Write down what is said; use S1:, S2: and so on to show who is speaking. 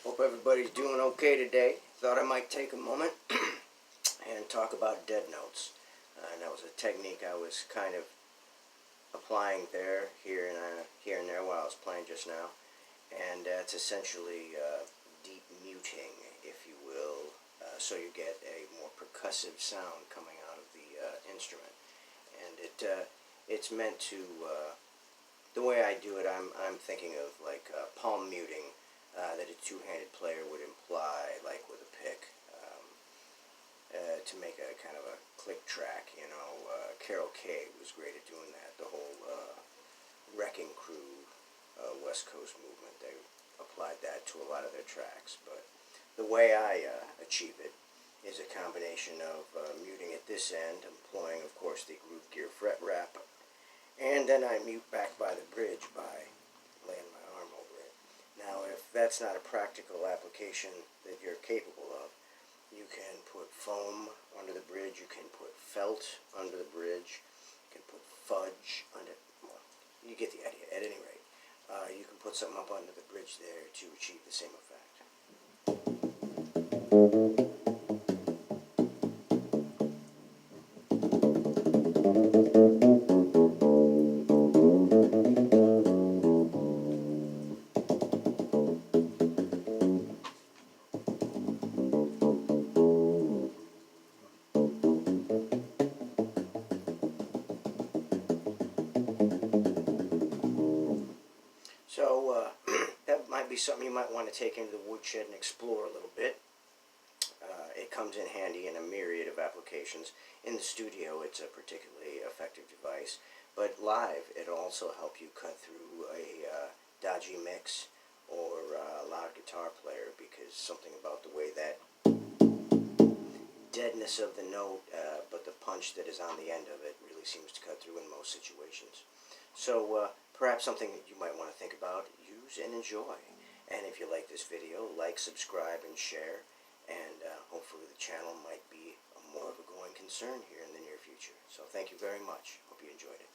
S1: Hope everybody's doing okay today. Thought I might take a moment and talk about dead notes. And that was a technique I was kind of applying there, here and there while I was playing just now. And it's essentially deep muting, if you will, so you get a more percussive sound coming out of the instrument. And it's meant to, the way I do it, I'm thinking of like palm muting. That a two-handed player would imply, like with a pick, to make a kind of a click track. You know, Carol Kaye was great at doing that. The whole Wrecking Crew West Coast movement, they applied that to a lot of their tracks. But the way I achieve it is a combination of muting at this end, employing, of course, the Groove Gear fret wrap, and then I mute back by the bridge by laying my arm over it. Now, if that's not a practical application that you're capable of, you can put foam under the bridge, you can put felt under the bridge, you can put fudge under, well, you get the idea. At any rate, you can put something up under the bridge there to achieve the same effect. So that might be something you might want to take into the woodshed and explore a little bit. It comes in handy in a myriad of applications. In the studio, it's a particularly effective device, but live, it'll also help you cut through a dodgy mix or a loud guitar player, because something about the way that deadness of the note, but the punch that is on the end of it really seems to cut through in most situations. So perhaps something that you might want to think about, use, and enjoy. And if you like this video, like, subscribe, and share. And hopefully the channel might be more of a going concern here in the near future. So thank you very much. Hope you enjoyed it.